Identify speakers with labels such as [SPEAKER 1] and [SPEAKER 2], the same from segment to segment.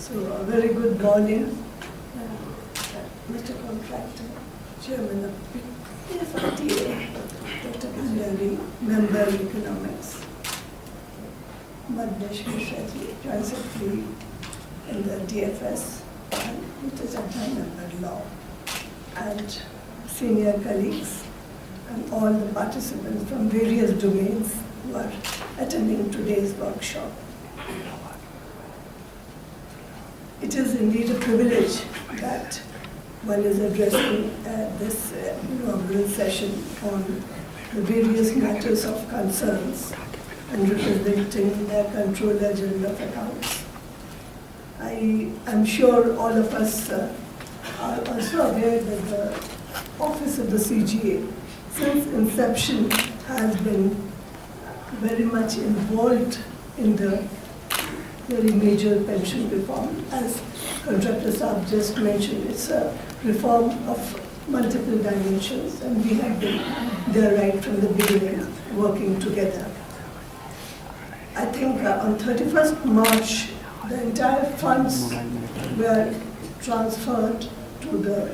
[SPEAKER 1] So a very good morning, Mr. Contractor, Chairman of PFRDA, Dr. Bhandari, Member Economics, Madhnesh Mishraji, Joint Secretary in the DFS, and Mr. Chadha, Member Law, and senior colleagues and all the participants from various domains who are attending today's workshop. It is indeed a privilege that one is addressing this inaugural session on the various matters of concerns and representing the Controller General of Accounts. I am sure all of us are also aware that the Office of the CGA, since inception, has been very much involved in the very major pension reform. As Contractor Saab just mentioned, it's a reform of multiple dimensions, and we have been there right from the beginning, working together. I think on 31st March, the entire funds were transferred to the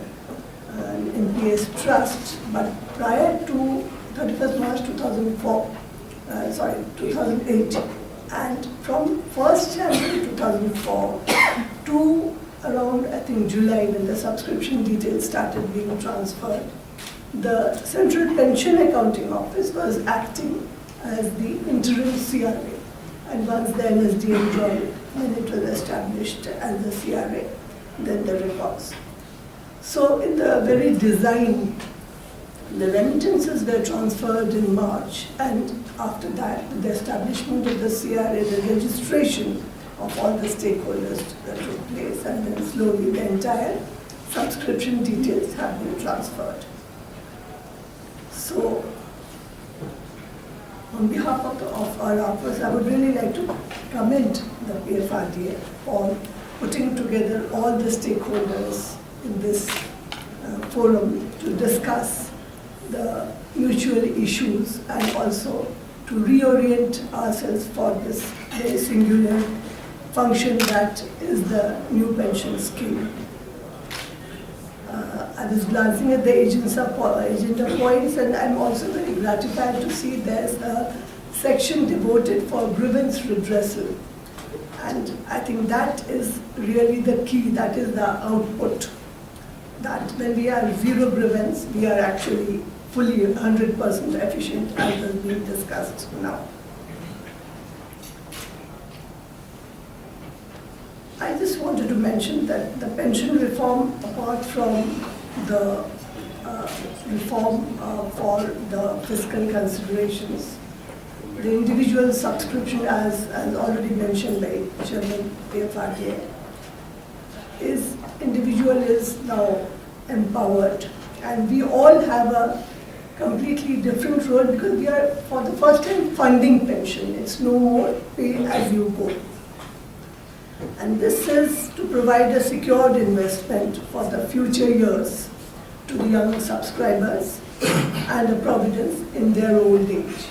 [SPEAKER 1] NPS trust, but prior to 31st March 2008, and from 1st January 2004 to around, I think, July, when the subscription details started being transferred, the Central Pension Accounting Office was acting as the interim CRA. And once the NSDM joined, when it was established as the CRA, then the records. So in the very design, the remittances were transferred in March, and after that, with the establishment of the CRA, the registration of all the stakeholders that took place, and then slowly the entire subscription details have been transferred. So, on behalf of our office, I would really like to commend the PFRDA for putting together all the stakeholders in this forum to discuss the mutual issues and also to reorient ourselves for this very singular function that is the new pension scheme. I was glancing at the agenda points, and I'm also very gratified to see there's a section devoted for grievance redressal. And I think that is really the key, that is the output. That when we are zero grievance, we are actually fully 100% efficient, as is being discussed now. I just wanted to mention that the pension reform, apart from the reform for the fiscal considerations, the individual subscription, as already mentioned by Chairman PFRDA, individual is now empowered, and we all have a completely different role because we are, for the first time, funding pension. It's no more pay as you go. And this is to provide a secured investment for the future years to the young subscribers and a providence in their old age.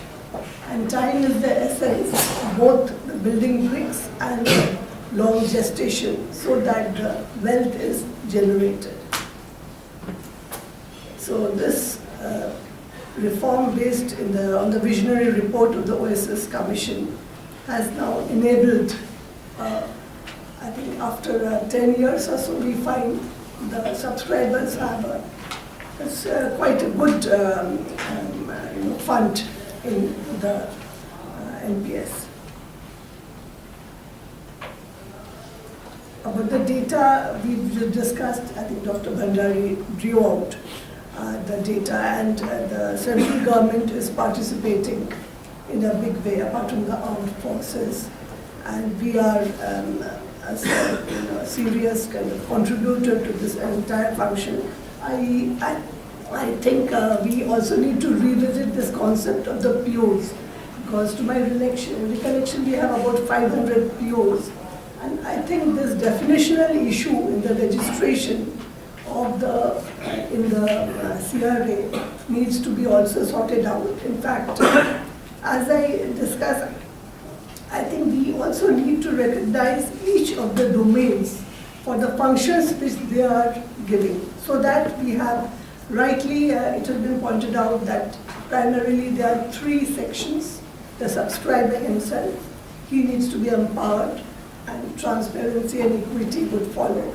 [SPEAKER 1] And time is the essence, both the building bricks and the long gestation, so that the wealth is generated. So this reform based on the visionary report of the OSS Commission has now enabled, I think after 10 years or so, we find the subscribers have quite a good fund in the NPS. About the data we've discussed, I think Dr. Bhandari drew out the data, and the central government is participating in a big way, apart from the armed forces. And we are a serious kind of contributor to this entire function. I think we also need to revisit this concept of the POs, because to my recollection, we have about 500 POs. And I think this definitional issue in the registration of in the CRA needs to be also sorted out. In fact, as I discussed, I think we also need to recognize each of the domains for the functions which they are giving, so that we have rightly, it has been pointed out that primarily there are 3 sections. The subscriber himself, he needs to be empowered, and transparency and equity would follow.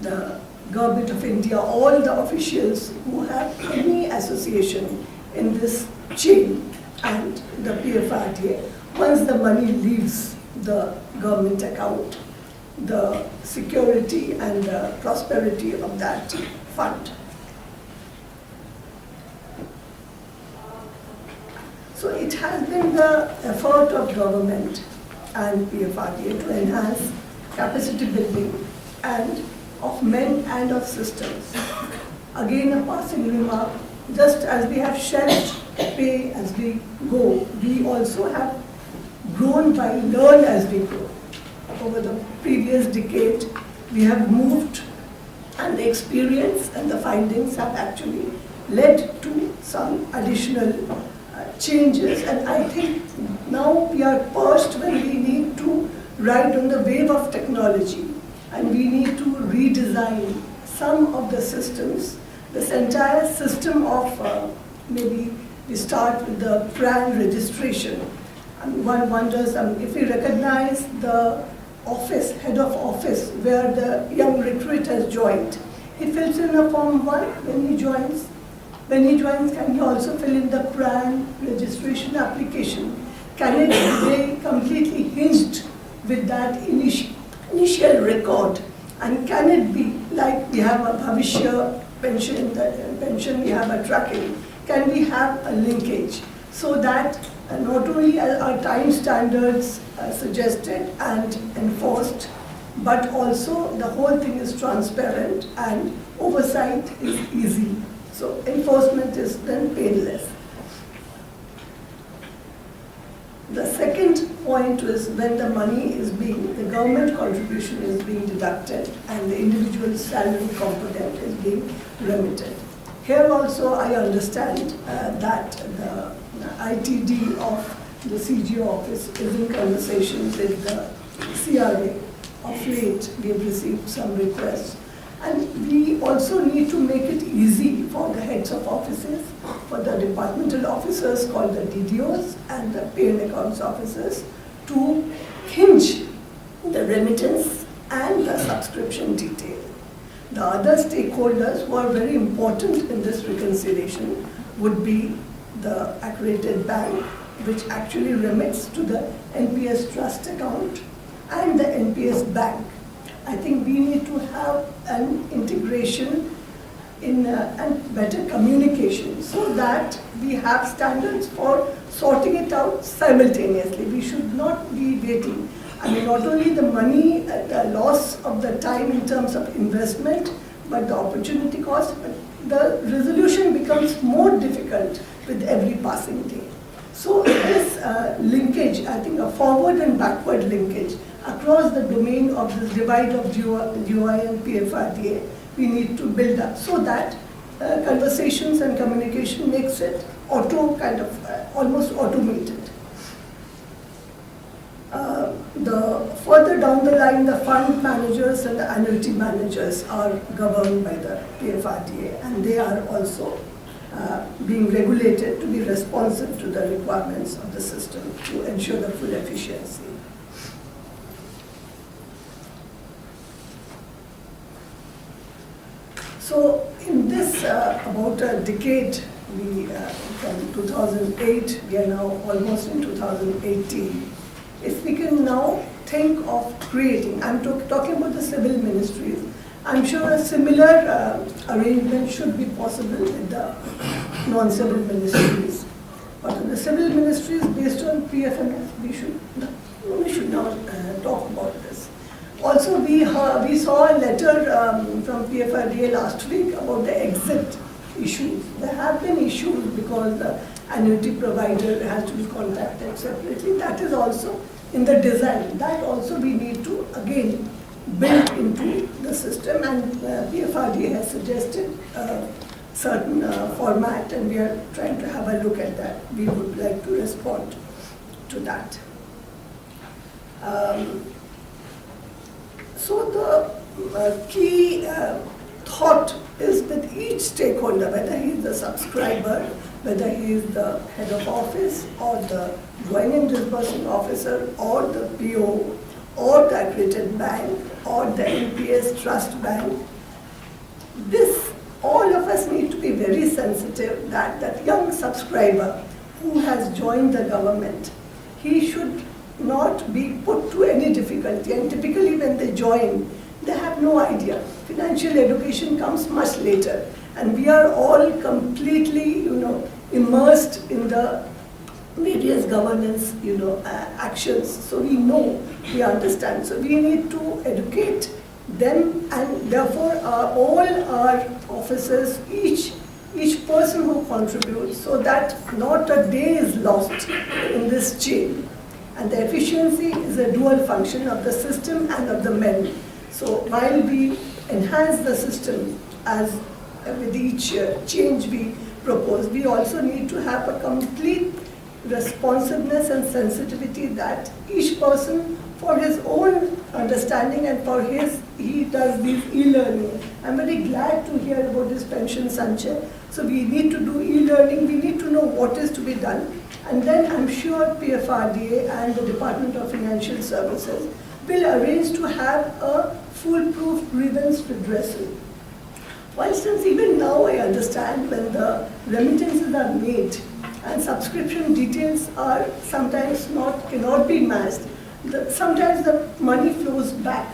[SPEAKER 1] The Government of India, all the officials who have any association in this chain, and the PFRDA, once the money leaves the government account, the security and the prosperity of that fund. So it has been the effort of government and PFRDA to enhance capacity building and of men and of systems. Again, a passing remark, just as we have shelved pay as we go, we also have grown by learn as we go. Over the previous decade, we have moved, and the experience and the findings have actually led to some additional changes, and I think now we are poised when we need to ride on the wave of technology, and we need to redesign some of the systems. This entire system of maybe we start with the brand registration, and one wonders if we recognize the office, head of office, where the young recruit has joined. He fills in a Form 1 when he joins. When he joins, can he also fill in the brand registration application? Can it be completely hinged with that initial record? And can it be like we have a Bhavishya pension, we have a tracking? Can we have a linkage so that not only are time standards suggested and enforced, but also the whole thing is transparent and oversight is easy. So enforcement is then painless. The second point is when the money is the government contribution is being deducted and the individual salary component is being remitted. Here also I understand that the ITD of the CG office is in conversations with the CRA. Of late, we have received some requests. And we also need to make it easy for the heads of offices, for the departmental officers called the DDOs and the pay and accounts officers to hinge the remittance and the subscription detail. The other stakeholders who are very important in this reconciliation would be the accredited bank, which actually remits to the NPS trust account, and the NPS bank. I think we need to have an integration in and better communication so that we have standards for sorting it out simultaneously. We should not be waiting. I mean, not only the money, the loss of the time in terms of investment, but the opportunity cost, but the resolution becomes more difficult with every passing day. So this linkage, I think a forward and backward linkage across the domain of this divide of GOI and PFRDA, we need to build up so that conversations and communication makes it almost automated. The further down the line, the fund managers and the annuity managers are governed by the PFRDA, and they are also being regulated to be responsive to the requirements of the system to ensure the full efficiency. So in this about a decade, from 2008, we are now almost in 2018. If we can now think of creating, I'm talking about the civil ministries, I'm sure a similar arrangement should be possible with the non-civil ministries. But in the civil ministries, based on PFMS, we should not talk about this. Also, we saw a letter from PFRDA last week about the exit issues. There have been issues because the annuity provider has to be contacted separately. That is also in the design. That also we need to again build into the system, and PFRDA has suggested a certain format, and we are trying to have a look at that. We would like to respond to that. So the key thought is with each stakeholder, whether he is the subscriber, whether he is the head of office or the joining disbursing officer or the PO or the accredited bank or the NPS trust bank, all of us need to be very sensitive that young subscriber who has joined the government, he should not be put to any difficulty. And typically when they join, they have no idea. Financial education comes much later, and we are all completely, immersed in the various governance, actions. So we know, we understand. So we need to educate them, and therefore all our officers, each person who contributes, so that not a day is lost in this chain. And the efficiency is a dual function of the system and of the men. So while we enhance the system as with each change we propose, we also need to have a complete responsiveness and sensitivity that each person, for his own understanding and for he does these e-learning. I'm very glad to hear about this pension sanchay. So we need to do e-learning, we need to know what is to be done. And then I'm sure PFRDA and the Department of Financial Services will arrange to have a foolproof grievance redressal. For instance, even now I understand when the remittances are made and subscription details are sometimes cannot be matched, sometimes the money flows back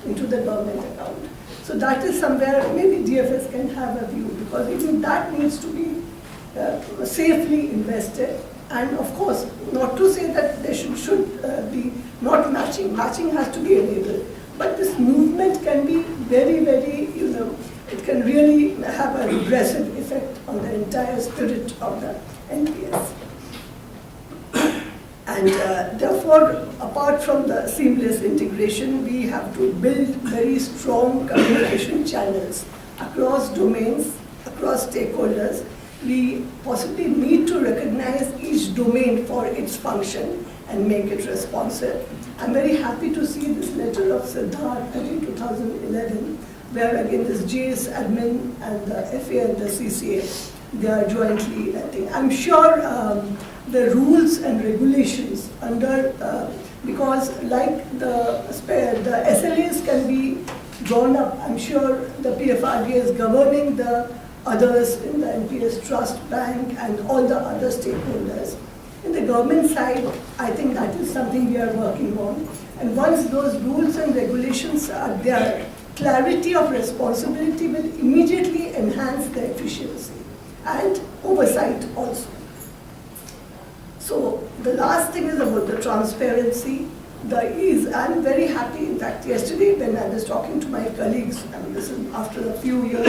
[SPEAKER 1] into the government account. So that is somewhere maybe DFS can have a view, because even that needs to be safely invested. And of course, not to say that there should be not matching. Matching has to be enabled. But this movement can be very, very, it can really have a regressive effect on the entire spirit of the NPS. And therefore, apart from the seamless integration, we have to build very strong communication channels across domains, across stakeholders. We possibly need to recognize each domain for its function and make it responsive. I'm very happy to see this letter of Siddharth in 2011, where again this JS admin and the FA and the CCA, they are jointly acting. I'm sure the rules and regulations under, because like the SLAs can be drawn up, I'm sure the PFRDA is governing the others in the NPS Trust Bank and all the other stakeholders. In the government side, I think that is something we are working on. And once those rules and regulations are there, clarity of responsibility will immediately enhance the efficiency and oversight also. So the last thing is about the transparency, the ease. I'm very happy, in fact, yesterday when I was talking to my colleagues, and this is after a few years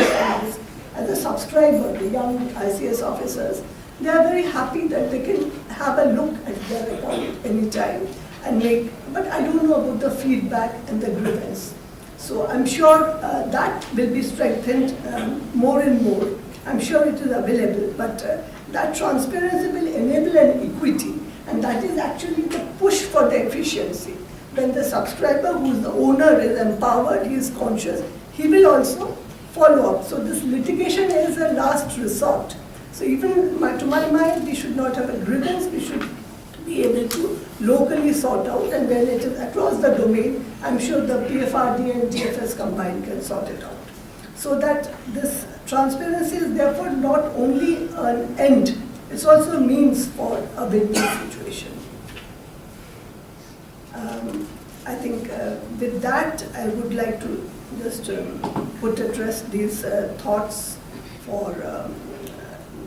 [SPEAKER 1] as a subscriber, the young ICS officers, they are very happy that they can have a look at their account anytime and make, but I don't know about the feedback and the grievance. So I'm sure that will be strengthened more and more. I'm sure it is available, but that transparency will enable an equity, and that is actually the push for the efficiency. When the subscriber, who is the owner, is empowered, he is conscious, he will also follow up. So this litigation is a last resort. So even to my mind, we should not have a grievance, we should be able to locally sort out, and when it is across the domain, I'm sure the PFRDA and DFS combined can sort it out. So that this transparency is therefore not only an end, it's also a means for a win-win situation. I think with that, I would like to just address these thoughts for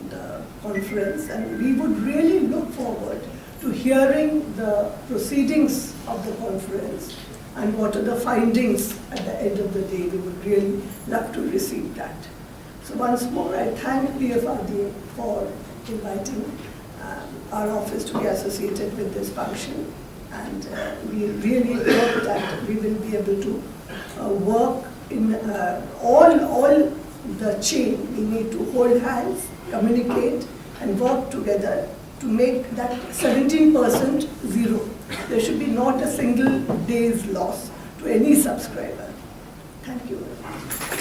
[SPEAKER 1] the conference, and we would really look forward to hearing the proceedings of the conference and what are the findings at the end of the day. We would really love to receive that. So once more, I thank PFRDA for inviting our office to be associated with this function, and we really hope that we will be able to work in all the chain. We need to hold hands, communicate, and work together to make that 17% zero. There should be not a single day's loss to any subscriber. Thank you.